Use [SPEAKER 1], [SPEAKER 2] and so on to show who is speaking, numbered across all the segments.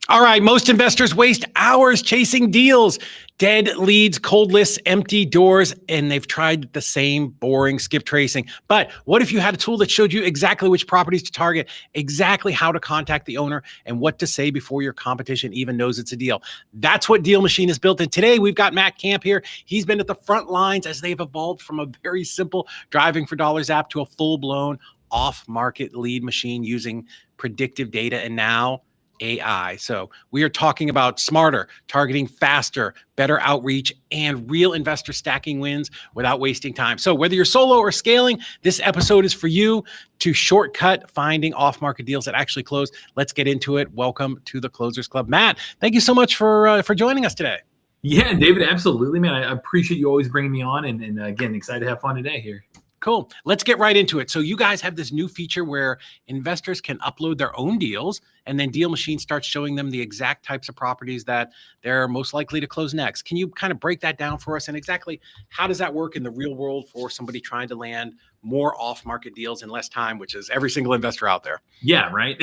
[SPEAKER 1] All right, most investors waste hours chasing deals, dead leads, cold lists, empty doors, and they've tried the same boring skip tracing. But what if you had a tool that showed you exactly which properties to target, exactly how to contact the owner, and what to say before your competition even knows it's a deal? That's what DealMachine is built. And today we've got Matt Kamp here. He's been at the front lines as they've evolved from a very simple driving for dollars app to a full-blown off-market lead machine using predictive data and now AI. So we are talking about smarter, targeting faster, better outreach, and real investor stacking wins without wasting time. So whether you're solo or scaling, this episode is for you to shortcut finding off-market deals that actually close. Let's get into it. Welcome to the Closers Club. Matt, thank you so much for joining us today.
[SPEAKER 2] Yeah, David, absolutely, man. I appreciate you always bringing me on, and again, excited to have fun today here.
[SPEAKER 1] Cool. Let's get right into it. So you guys have this new feature where investors can upload their own deals, and then DealMachine starts showing them the exact types of properties that they're most likely to close next. Can you kind of break that down for us? And exactly how does that work in the real world for somebody trying to land more off-market deals in less time, which is every single investor out there?
[SPEAKER 2] Yeah, right.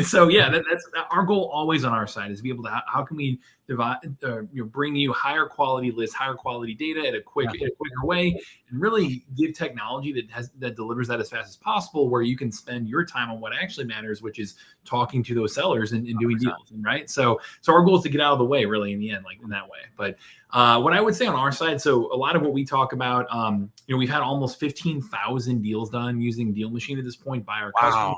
[SPEAKER 2] So yeah, that's our goal always on our side is to be able to how can we bring you higher quality lists, higher quality data in a quicker way, and really give technology that delivers that as fast as possible, where you can spend your time on what actually matters, which is talking to those sellers and doing deals, right? So our goal is to get out of the way, really, in the end, like in that way. But what I would say on our side, so a lot of what we talk about, we've had almost 15,000 deals done using DealMachine at this point by our customers.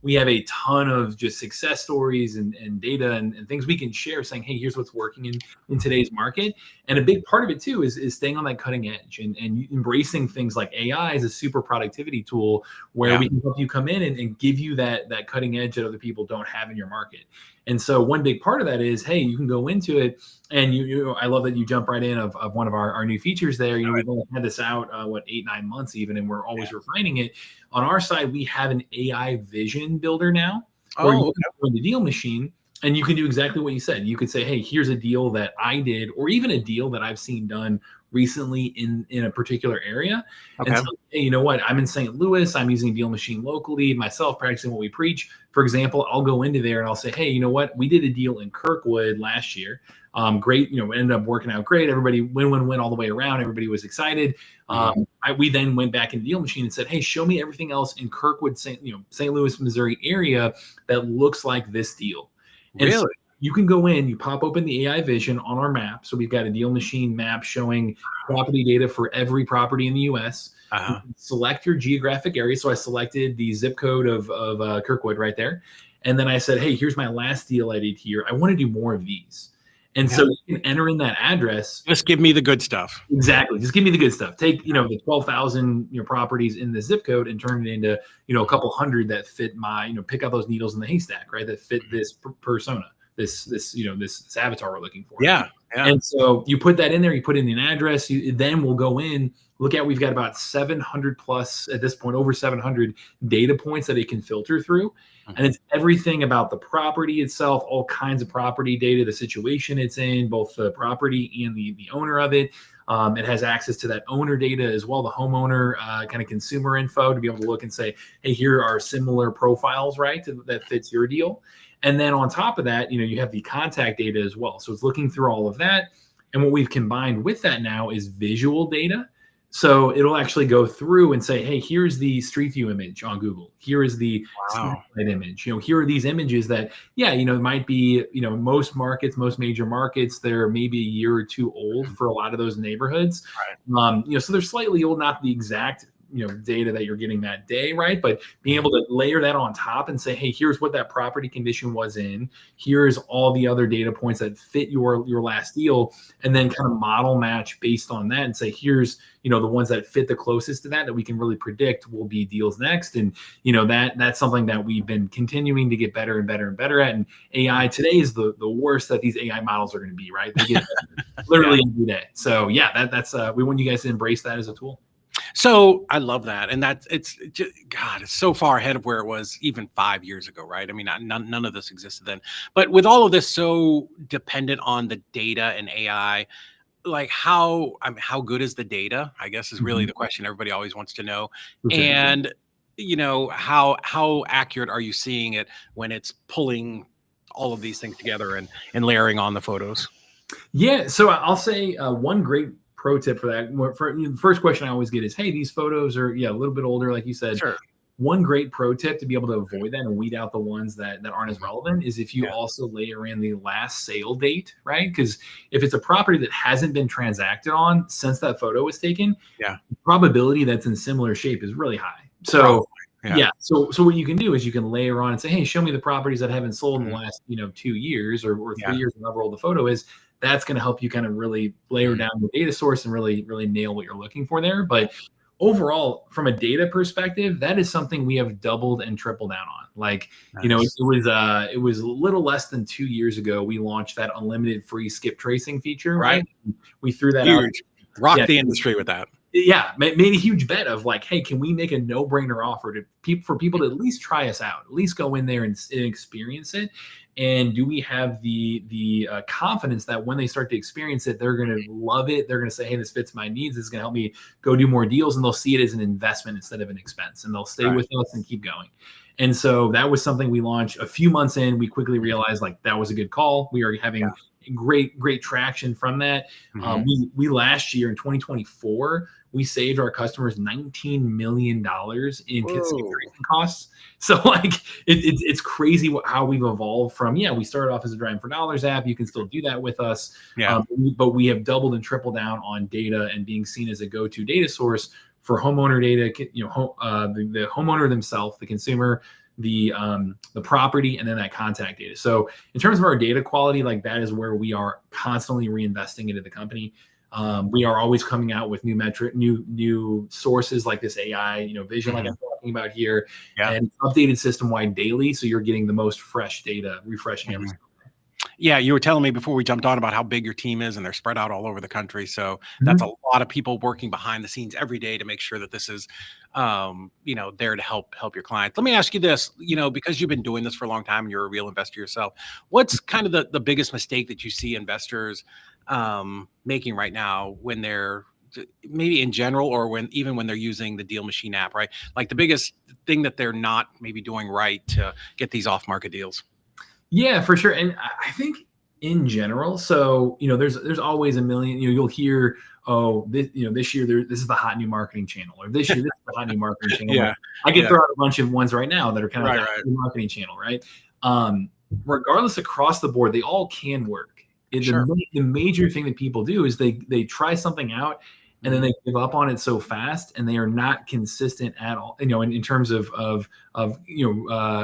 [SPEAKER 2] We have a ton of just success stories and data and things we can share saying, hey, here's what's working in today's market. And a big part of it too is staying on that cutting edge and embracing things like AI as a super productivity tool where we can help you come in and give you that cutting edge that other people don't have in your market. And so one big part of that is, hey, you can go into it and I love that you jump right in of one of our new features there. We've only had this out, 8-9 months even, and we're always refining it. On our side, we have an AI vision builder now where you can go into DealMachine and you can do exactly what you said. You could say, hey, here's a deal that I did, or even a deal that I've seen done recently in a particular area. Okay. And so, hey, you know what? I'm in St. Louis. I'm using DealMachine locally, myself practicing what we preach. For example, I'll go into there and I'll say, hey, you know what? We did a deal in Kirkwood last year. Great. It ended up working out great. Everybody win all the way around. Everybody was excited. We then went back into DealMachine and said, hey, show me everything else in Kirkwood, St. Louis, Missouri area that looks like this deal. And really? So you can go in, you pop open the AI vision on our map. So we've got a DealMachine map showing property data for every property in the U.S. You can select your geographic area. So I selected the zip code of Kirkwood right there. And then I said, hey, here's my last deal I did here. I want to do more of these. And so you can enter in that address.
[SPEAKER 1] Just give me the good stuff.
[SPEAKER 2] Exactly. Just give me the good stuff. Take, the 12,000 properties in the zip code and turn it into, a couple hundred that fit my, pick out those needles in the haystack, right? That fit this persona, this avatar we're looking for.
[SPEAKER 1] Yeah.
[SPEAKER 2] And so you put that in there, you put in an address, then we'll go in, we've got about 700 plus at this point, over 700 data points that it can filter through. And it's everything about the property itself, all kinds of property data, the situation it's in, both the property and the owner of it. It has access to that owner data as well, the homeowner kind of consumer info to be able to look and say, hey, here are similar profiles, right, that fits your deal. And then on top of that, you have the contact data as well. So it's looking through all of that. And what we've combined with that now is visual data. So it'll actually go through and say, hey, here's the Street View image on Google. Here is the satellite image. Here are these images that, it might be, most major markets, they're maybe a year or two old for a lot of those neighborhoods. Right. So they're slightly old, not the exact data that you're getting that day, right? But being able to layer that on top and say, hey, here's what that property condition was in, here's all the other data points that fit your last deal, and then kind of model match based on that and say, here's the ones that fit the closest to that we can really predict will be deals next. And that's something that we've been continuing to get better and better and better at. And AI today is the worst that these AI models are going to be, right? They get literally every day. So yeah, that's we want you guys to embrace that as a tool.
[SPEAKER 1] So I love that. And it's just, God, it's so far ahead of where it was even 5 years ago, right? I mean, none of this existed then. But with all of this so dependent on the data and AI, like how good is the data, I guess, is really the question everybody always wants to know.
[SPEAKER 2] Okay.
[SPEAKER 1] And how accurate are you seeing it when it's pulling all of these things together and layering on the photos?
[SPEAKER 2] Yeah, so I'll say one great pro tip for that. The first question I always get is, hey, these photos are a little bit older, like you said.
[SPEAKER 1] Sure.
[SPEAKER 2] One great pro tip to be able to avoid that and weed out the ones that aren't as relevant is if you also layer in the last sale date, right? Because if it's a property that hasn't been transacted on since that photo was taken, the probability that's in similar shape is really high. So so what you can do is you can layer on and say, hey, show me the properties that haven't sold in the last 2 years or 3 years, however old the photo is. That's going to help you kind of really layer down the data source and really nail what you're looking for there. But overall, from a data perspective, that is something we have doubled and tripled down on. Like, it was a little less than 2 years ago, we launched that unlimited free skip tracing feature, right? We threw that out.
[SPEAKER 1] Rocked the industry with that.
[SPEAKER 2] Yeah, made a huge bet of like, hey, can we make a no-brainer offer for people to at least try us out, at least go in there and experience it? And do we have the confidence that when they start to experience it, they're going to love it? They're going to say, hey, this fits my needs. This is going to help me go do more deals. And they'll see it as an investment instead of an expense. And they'll stay with us and keep going. And so that was something we launched a few months in. We quickly realized like that was a good call. We are having great traction from that. We last year in 2024, we saved our customers $19 million in consideration costs. So like it's crazy how we've evolved from, we started off as a Driving for Dollars app. You can still do that with us. But we have doubled and tripled down on data and being seen as a go-to data source for homeowner data, the homeowner themselves, the consumer, the property, and then that contact data. So in terms of our data quality, like that is where we are constantly reinvesting into the company. We are always coming out with new sources like this AI, vision, like I'm talking about here, and updated system-wide daily. So you're getting the most fresh data, refreshing every single day.
[SPEAKER 1] Yeah, you were telling me before we jumped on about how big your team is, and they're spread out all over the country. So that's a lot of people working behind the scenes every day to make sure that this is, there to help your clients. Let me ask you this, because you've been doing this for a long time and you're a real investor yourself, what's kind of the biggest mistake that you see investors making right now when they're maybe in general or even when they're using the DealMachine app, right? Like the biggest thing that they're not maybe doing right to get these off-market deals?
[SPEAKER 2] Yeah, for sure. And I think in general, so, there's always a million, you'll hear, oh, this year, this is the hot new marketing channel, or this year, this is the hot new marketing channel. I can throw out a bunch of ones right now that are kind of like new marketing channel, right? Regardless, across the board, they all can work. The major thing that people do is they try something out and then they give up on it so fast, and they are not consistent at all, in terms of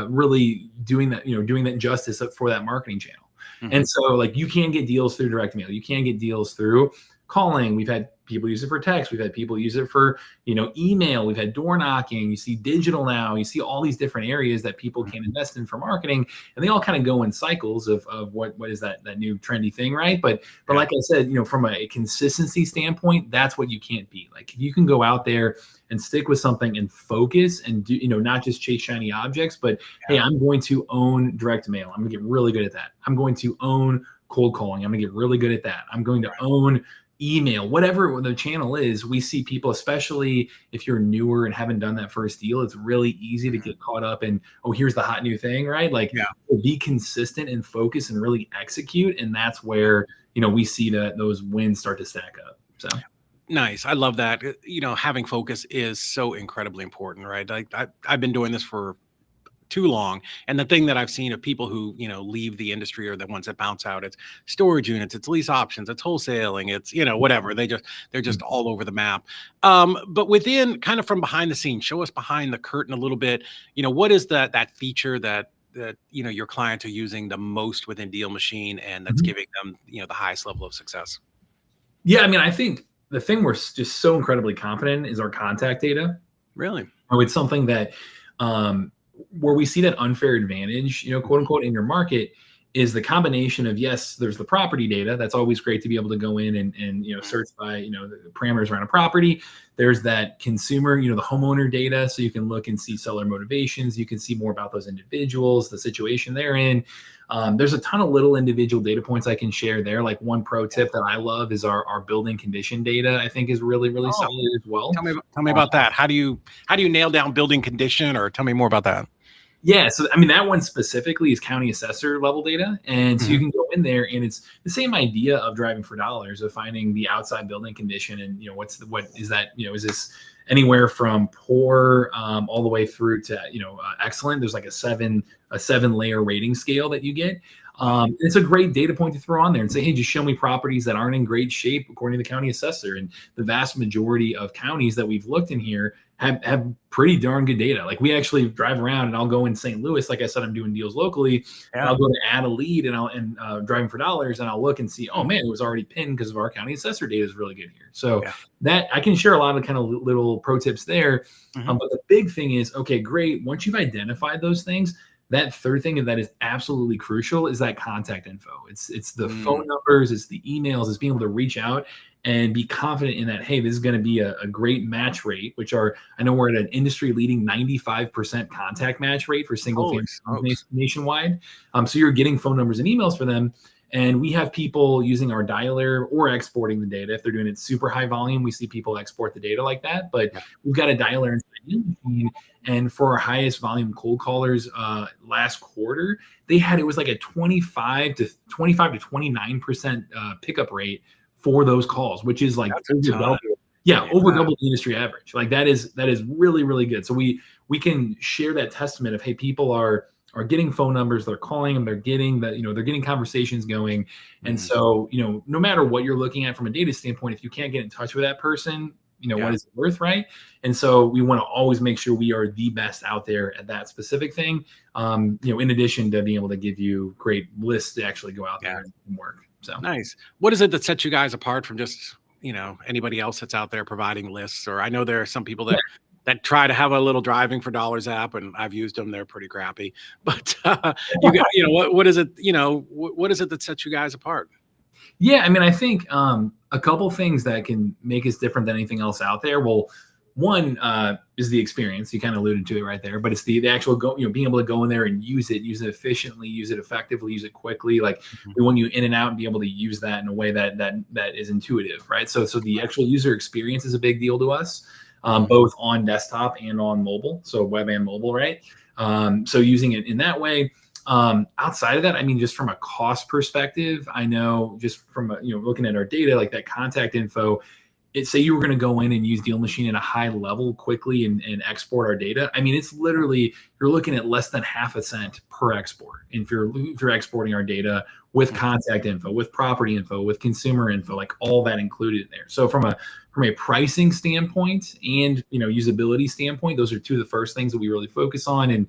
[SPEAKER 2] really doing that justice for that marketing channel. And so like you can get deals through direct mail. You can get deals through calling. We've had people use it for text. We've had people use it for, email. We've had door knocking. You see digital now. You see all these different areas that people can invest in for marketing, and they all kind of go in cycles of what is that new trendy thing, right? But like I said, from a consistency standpoint, that's what you can't beat. Like if you can go out there and stick with something and focus and do, not just chase shiny objects, but hey, I'm going to own direct mail. I'm gonna get really good at that. I'm going to own cold calling. I'm gonna get really good at that. I'm going to own email, whatever the channel is. We see people, especially if you're newer and haven't done that first deal, it's really easy to get caught up in, oh, here's the hot new thing, right? Like be consistent and focus and really execute. And that's where, we see that those wins start to stack up. So
[SPEAKER 1] nice. I love that. Having focus is so incredibly important, right? Like I've been doing this for too long. And the thing that I've seen of people who, leave the industry or the ones that bounce out, it's storage units, it's lease options, it's wholesaling, it's, whatever. They're just all over the map. But within kind of from behind the scenes, show us behind the curtain a little bit, what is that feature that your clients are using the most within DealMachine and that's giving them, the highest level of success?
[SPEAKER 2] Yeah, I mean, I think the thing we're just so incredibly confident in is our contact data.
[SPEAKER 1] Really?
[SPEAKER 2] It's something that where we see that unfair advantage, quote unquote, in your market is the combination of, yes, there's the property data. That's always great to be able to go in and search by, the parameters around a property. There's that consumer, the homeowner data. So you can look and see seller motivations. You can see more about those individuals, the situation they're in. There's a ton of little individual data points I can share there. Like one pro tip that I love is our building condition data. I think is really, really solid as well.
[SPEAKER 1] Tell me about that. How do you nail down building condition, or tell me more about that?
[SPEAKER 2] Yeah, so I mean that one specifically is county assessor level data, and so you can go in there, and it's the same idea of driving for dollars, of finding the outside building condition, and what is that? Is this anywhere from poor all the way through to excellent? There's like a seven layer rating scale that you get. It's a great data point to throw on there and say, hey, just show me properties that aren't in great shape according to the county assessor. And the vast majority of counties that we've looked in here have pretty darn good data. Like we actually drive around, and I'll go in St. Louis. Like I said, I'm doing deals locally. Yeah. I'll go to add a lead and driving for dollars, and I'll look and see, oh man, it was already pinned because of our county assessor data is really good here. So that I can share a lot of kind of little pro tips there. But the big thing is, okay, great. Once you've identified those things, that third thing that is absolutely crucial is that contact info. It's the phone numbers, it's the emails, it's being able to reach out and be confident in that, hey, this is going to be a great match rate, I know we're at an industry leading 95% contact match rate for single family nationwide. So you're getting phone numbers and emails for them. And we have people using our dialer or exporting the data. If they're doing it super high volume, we see people export the data like that. But we've got a dialer inside DealMachine. And for our highest volume cold callers last quarter, it was like a 25 to 29% pickup rate for those calls, which is like over double the industry average. Like that is really, really good. So we can share that testament of, hey, people are getting phone numbers, they're calling them, they're getting they're getting conversations going. And so, no matter what you're looking at from a data standpoint, if you can't get in touch with that person, what is it worth, right? And so we want to always make sure we are the best out there at that specific thing. In addition to being able to give you great lists to actually go out there and work. So
[SPEAKER 1] nice. What is it that sets you guys apart from just, anybody else that's out there providing lists? Or I know there are some people that try to have a little driving for dollars app, and I've used them. They're pretty crappy, but what is it, what is it that sets you guys apart?
[SPEAKER 2] Yeah. I mean, I think a couple things that can make us different than anything else out there. Well, one is the experience. You kind of alluded to it right there, but it's the actual being able to go in there and use it efficiently, use it effectively, use it quickly. Like we want you in and out and be able to use that in a way that is intuitive, right? So the actual user experience is a big deal to us, both on desktop and on mobile. So web and mobile, right? So using it in that way. Outside of that, I mean, just from a cost perspective, I know just from looking at our data, like that contact info, say you were going to go in and use DealMachine at a high level quickly and export our data. I mean, it's literally, you're looking at less than half a cent per export. And if you're exporting our data with contact info, with property info, with consumer info, like all that included in there. So from a pricing standpoint and usability standpoint, those are two of the first things that we really focus on and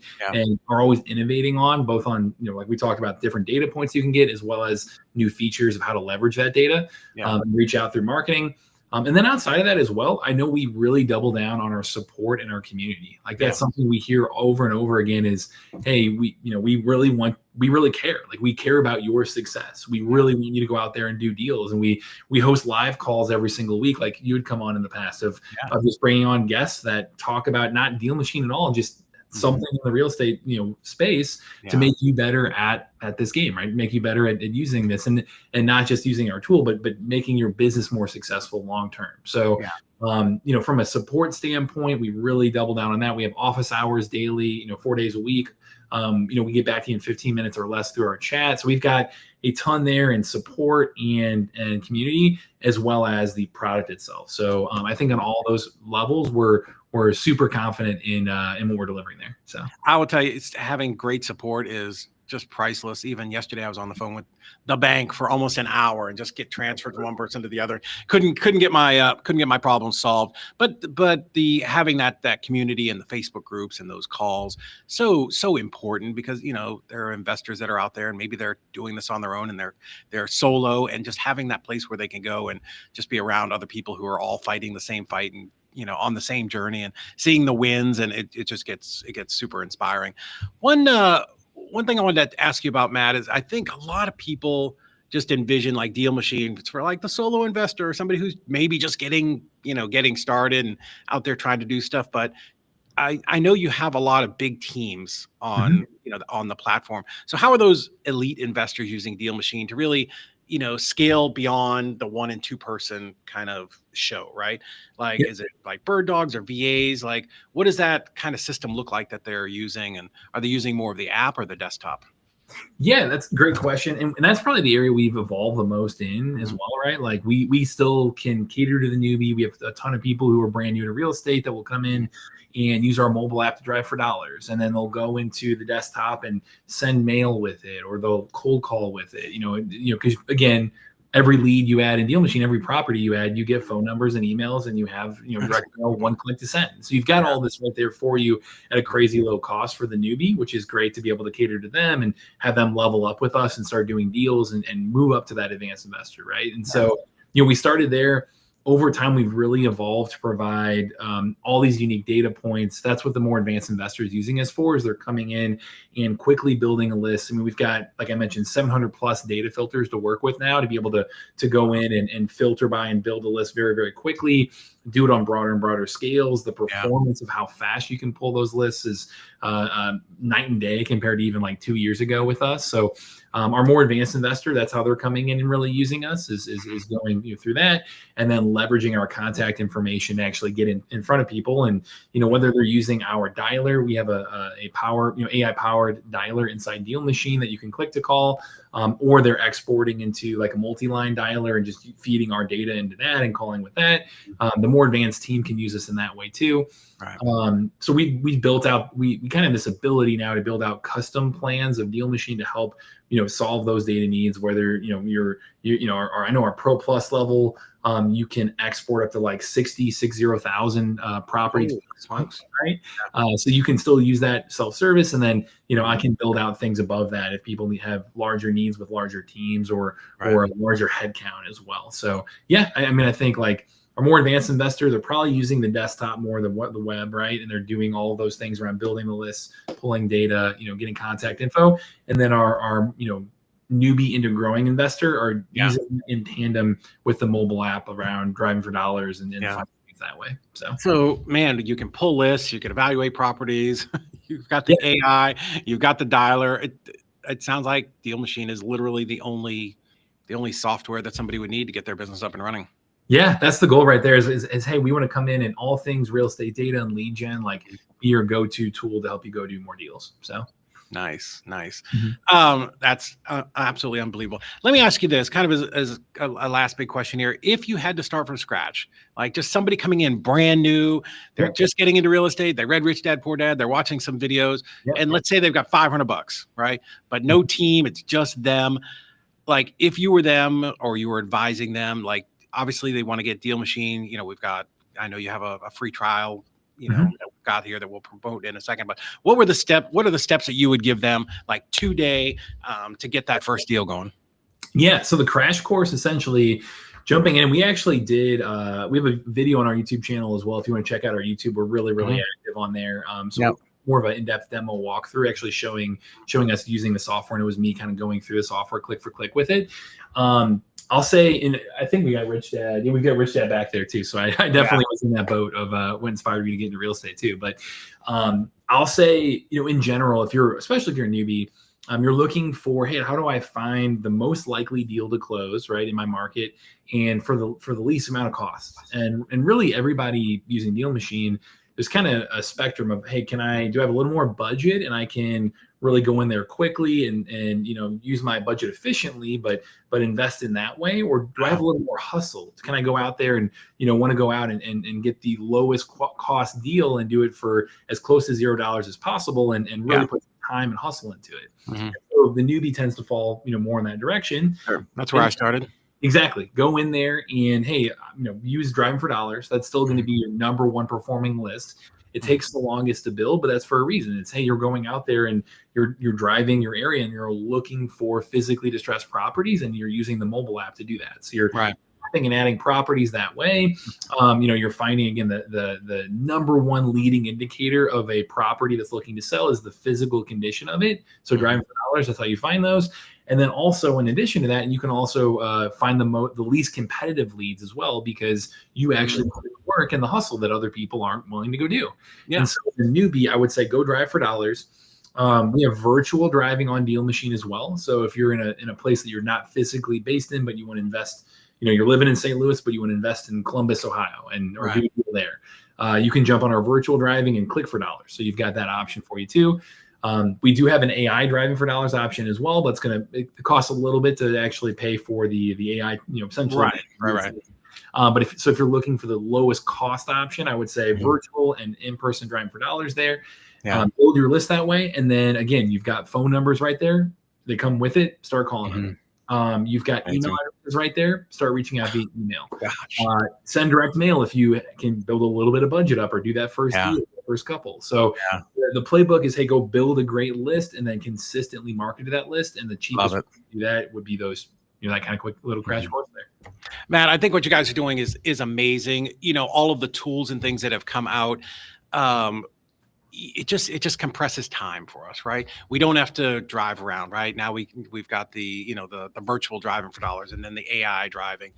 [SPEAKER 2] are always innovating on, both on like we talked about different data points you can get, as well as new features of how to leverage that data and reach out through marketing. And then outside of that as well, I know we really double down on our support in our community. Like that's something we hear over and over again is, hey, we really care. Like we care about your success. We really want you to go out there and do deals. And we host live calls every single week. Like you would come on in the past of just bringing on guests that talk about not DealMachine at all, just something in the real estate, space to make you better at this game, right? Make you better at using this and not just using our tool, but making your business more successful long-term. So, from a support standpoint, we really double down on that. We have office hours daily, 4 days a week. We get back to you in 15 minutes or less through our chat. So we've got a ton there in support and community, as well as the product itself. So I think on all those levels, we're we're super confident in what we're delivering there. So
[SPEAKER 1] I will tell you, it's having great support is just priceless. Even yesterday, I was on the phone with the bank for almost an hour and just get transferred from one person to the other. Couldn't get my problem solved. But the having that community and the Facebook groups and those calls so important, because there are investors that are out there and maybe they're doing this on their own and they're solo, and just having that place where they can go and just be around other people who are all fighting the same fight and on the same journey and seeing the wins, and it gets super inspiring. One thing I wanted to ask you about, Matt, is I think a lot of people just envision like DealMachine. It's for like the solo investor or somebody who's maybe just getting started and out there trying to do stuff. But I know you have a lot of big teams on on the platform. So how are those elite investors using DealMachine to really scale beyond the 1 and 2 person kind of show, right? Like, is it like bird dogs or VAs? Like, what does that kind of system look like that they're using? And are they using more of the app or the desktop?
[SPEAKER 2] Yeah, that's a great question. And that's probably the area we've evolved the most in as well, right? Like we still can cater to the newbie. We have a ton of people who are brand new to real estate that will come in and use our mobile app to drive for dollars. And then they'll go into the desktop and send mail with it, or they'll cold call with it, because again, every lead you add in DealMachine, every property you add, you get phone numbers and emails, and you have direct mail, one click to send. So you've got all this right there for you at a crazy low cost for the newbie, which is great to be able to cater to them and have them level up with us and start doing deals and move up to that advanced investor, right? And so we started there. Over time, we've really evolved to provide all these unique data points. That's what the more advanced investors using us for, is they're coming in and quickly building a list. I mean, we've got, like I mentioned, 700 plus data filters to work with now to be able to go in and filter by and build a list very, very quickly, do it on broader and broader scales. The performance of how fast you can pull those lists is night and day compared to even like 2 years ago with us. So our more advanced investor, that's how they're coming in and really using us is going through that, and then leveraging our contact information to actually get in front of people. And whether they're using our dialer, we have a power AI powered dialer inside DealMachine that you can click to call, or they're exporting into like a multi-line dialer and just feeding our data into that and calling with that. The more advanced team can use us in that way too. Right. So we built out, we kind of have this ability now to build out custom plans of DealMachine to help solve those data needs. Whether or I know our Pro Plus level, you can export up to like 60,000 properties, right? So you can still use that self-service, and then I can build out things above that if people have larger needs with larger teams or a larger headcount as well. So I think like our more advanced investor, they're probably using the desktop more than the web, right? And they're doing all of those things around building the lists, pulling data, getting contact info. And then our newbie into growing investor are using in tandem with the mobile app around driving for dollars and finding things that way.
[SPEAKER 1] So man, you can pull lists, you can evaluate properties, you've got the AI, you've got the dialer. It sounds like DealMachine is literally the only software that somebody would need to get their business up and running.
[SPEAKER 2] Yeah, that's the goal right there is hey, we want to come in and all things real estate data and lead gen, like be your go-to tool to help you go do more deals. So
[SPEAKER 1] nice. That's absolutely unbelievable. Let me ask you this, kind of as a last big question here. If you had to start from scratch, like just somebody coming in brand new, they're just getting into real estate, they read Rich Dad Poor Dad, they're watching some videos, and let's say they've got $500, right? But no team, it's just them. Like if you were them or you were advising them, like obviously they want to get DealMachine. I know you have a free trial, that we've got here that we'll promote in a second, but what are the steps that you would give them like today to get that first deal going?
[SPEAKER 2] Yeah. So the crash course, essentially jumping in, we actually did, we have a video on our YouTube channel as well. If you want to check out our YouTube, we're really, really active on there. More of an in-depth demo walkthrough, actually showing us using the software. And it was me kind of going through the software click for click with it. I'll say, I think we got Rich Dad. Yeah, we've got Rich Dad back there too. So I definitely was in that boat of what inspired me to get into real estate too. But I'll say, in general, especially if you're a newbie, you're looking for, hey, how do I find the most likely deal to close, right, in my market, and for the least amount of cost? And really, everybody using DealMachine, there's kind of a spectrum of, hey, do I have a little more budget and I can really go in there quickly and use my budget efficiently, but invest in that way? Or do I have a little more hustle? Can I go out there and want to go out and get the lowest cost deal and do it for as close to $0 as possible and really put time and hustle into it? So the newbie tends to fall more in that direction.
[SPEAKER 1] Sure. That's where I started.
[SPEAKER 2] Exactly. Go in there and, hey, use Driving for Dollars. That's still going to be your number one performing list. It takes the longest to build, but that's for a reason. It's, hey, you're going out there and you're driving your area and you're looking for physically distressed properties, and you're using the mobile app to do that. So you're mapping and adding properties that way. You're finding, again, the number one leading indicator of a property that's looking to sell is the physical condition of it. So Driving for Dollars, that's how you find those. And then also, in addition to that, you can also find the least competitive leads as well, because you actually put in the work and the hustle that other people aren't willing to go do. And so the newbie, I would say, go drive for dollars. We have virtual driving on DealMachine as well. So if you're in a place that you're not physically based in, but you want to invest, you're living in St. Louis, but you want to invest in Columbus, Ohio, or do a deal there, you can jump on our virtual driving and click for dollars. So you've got that option for you too. We do have an AI Driving for Dollars option as well, but it costs a little bit to actually pay for the AI, essentially.
[SPEAKER 1] Right.
[SPEAKER 2] But if you're looking for the lowest cost option, I would say virtual and in-person Driving for Dollars there. Build your list that way. And then again, you've got phone numbers right there. They come with it. Start calling them. You've got email addresses right there. Start reaching out via email. Send direct mail if you can build a little bit of budget up, or do that first deal, first couple. So the playbook is, hey, go build a great list and then consistently market to that list. And the cheapest way to do that would be those, that kind of quick little crash course there.
[SPEAKER 1] Matt, I think what you guys are doing is amazing. All of the tools and things that have come out. It just compresses time for us, right? We don't have to drive around, right? Now we've got the virtual Driving for Dollars, and then the AI driving,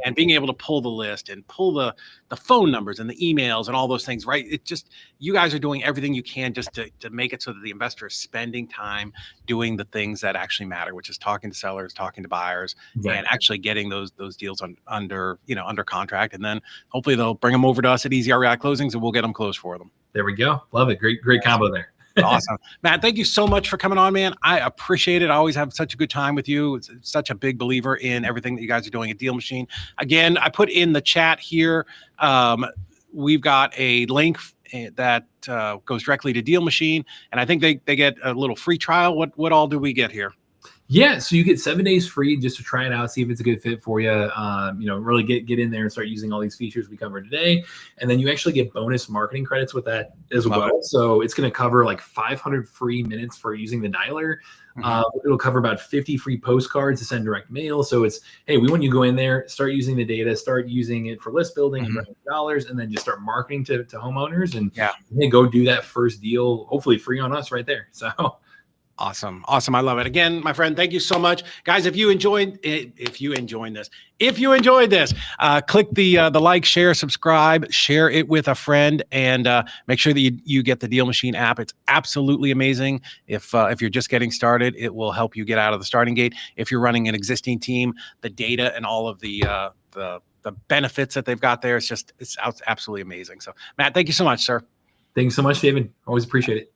[SPEAKER 1] and being able to pull the list and pull the phone numbers and the emails and all those things, right? It just, you guys are doing everything you can just to make it so that the investor is spending time doing the things that actually matter, which is talking to sellers, talking to buyers, and actually getting those deals under contract, and then hopefully they'll bring them over to us at Easy REI Closings, and we'll get them closed for them.
[SPEAKER 2] There we go. Love it. Great combo there.
[SPEAKER 1] Awesome. Matt, thank you so much for coming on, man. I appreciate it. I always have such a good time with you. It's such a big believer in everything that you guys are doing at DealMachine. Again, I put in the chat here. We've got a link that goes directly to DealMachine, and I think they get a little free trial. What all do we get here?
[SPEAKER 2] Yeah, so you get 7 days free just to try it out, see if it's a good fit for you. Really get in there and start using all these features we covered today. And then you actually get bonus marketing credits with that as well. So it's going to cover like 500 free minutes for using the dialer. It'll cover about 50 free postcards to send direct mail. So it's, hey, we want you to go in there, start using the data, start using it for list building and dollars, and then just start marketing to homeowners, and hey, go do that first deal, hopefully free on us right there. So.
[SPEAKER 1] Awesome. I love it. Again, my friend, thank you so much. Guys, if you enjoyed this, click the like, share, subscribe, share it with a friend, and make sure that you get the DealMachine app. It's absolutely amazing. If you're just getting started, it will help you get out of the starting gate. If you're running an existing team, the data and all of the benefits that they've got there, it's absolutely amazing. So, Matt, thank you so much, sir.
[SPEAKER 2] Thank you so much, David. Always appreciate it.